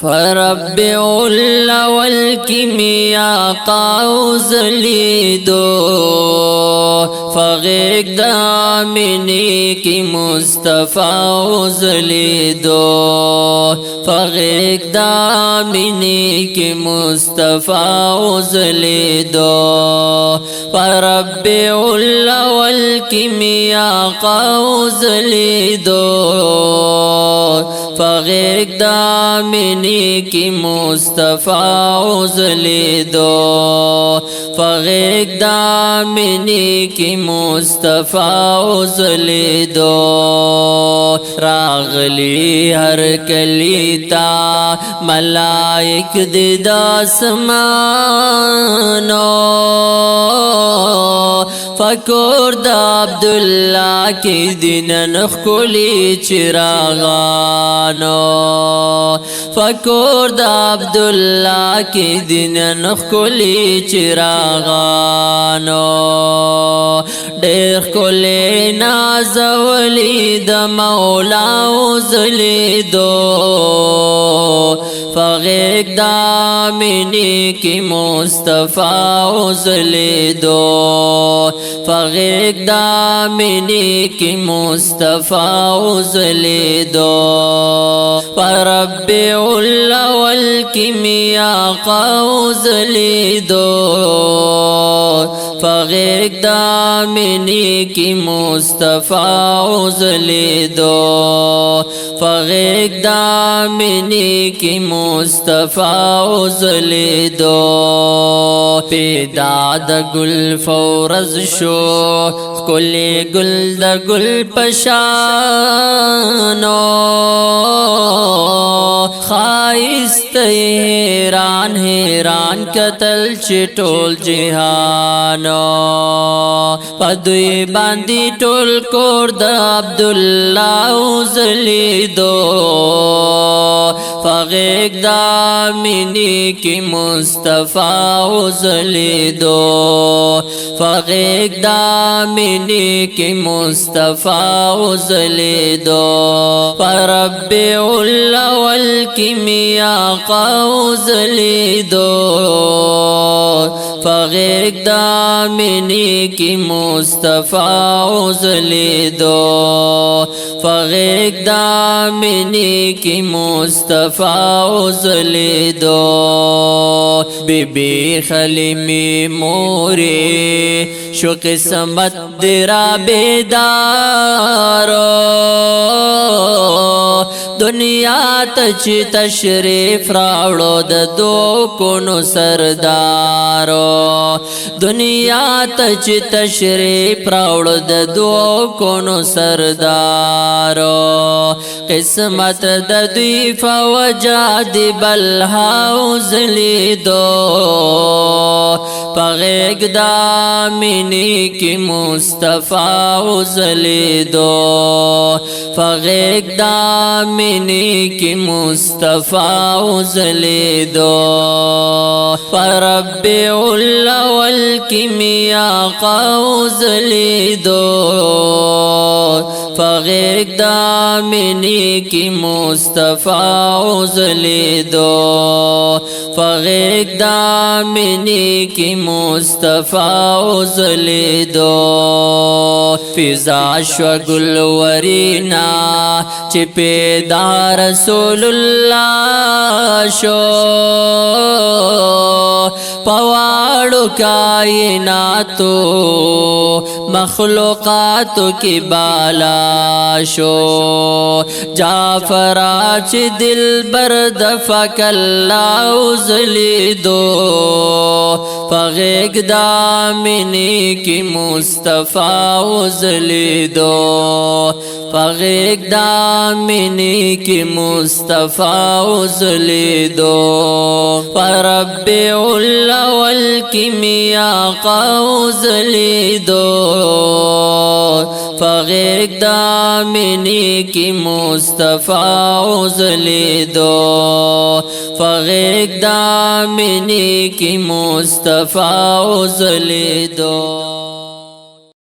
فربع الاول کی می آقا وزلیدو فغیق دامنی کی مصطفیٰ وزلیدو فغیق دامنی کی مصطفیٰ وزلیدو فربع الاول کی می آقا وزلیدو فغیق دامنی کی مصطفیٰ وزلیدو فغیق دامنی کی مصطفیٰ وزلیدو راغلی ہر کلی تا ملائک د آسمانو فکور دا عبداللہ کی دینن خکلی چراغانو فکور دا عبداللہ کی دینن خکلی چراغانو دیر خکلی نازولی دا مولا وزلیدو فغیق دامنی کی مصطفیٰ وزلیدو فغیق دامنی کی مصطفیٰ وزلیدو فربع الاول کی می آقا وزلیدو فغیق دامنی کی مصطفیٰ وزلیدو فغیق دامنی کی مصطفیٰ وزلیدو پیدا د گل فورز شو کلی گل د گل پشانو خائست حیران حیران قتل چٹول جہانو پدوی باندی ٹول کور د عبداللہ وزلیدو فغیق دامنی کی مصطفیٰ وزلیدو فغیق دامنی کی مصطفیٰ وزلیدو فربع الاول کی می آقا وزلیدو فغیق دامنی کی مصطفیٰ وزلیدو فغیق دامنی کی مصطفیٰ وزلیدو بی بی خلیمی موری شو قسمت درا بیدارو دنیا تچ تشریف راوڑو د دو کنو سردارو دنیا تچ تشریف راوڑو د دو کنو سردارو قسمت د دوی فوجا دی بلها وزلیدو فغیق دامنی کی مصطفیٰ وزلیدو فغیق دامنی کی مصطفیٰ وزلیدو فربع الاول کی می آقا وزلیدو فغیق دامنی کی مصطفیٰ وزلیدو فغیق دامنی کی مصطفیٰ وزلیدو فضا شو گل ورینا چی پیدا رسول اللہ شو پواڑو کائناتو مخلوقاتو کی بالا شو جعفر آچ دل برد فکلا وزلیدو فغیق دامنی کی مصطفیٰ وزلیدو فغیق دامنی کی مصطفیٰ وزلیدو فربع الاول کی می آقا وزلیدو فغیق دامنی کی مصطفیٰ وزلیدو فغیق دامنی کی مصطفیٰ وزلیدو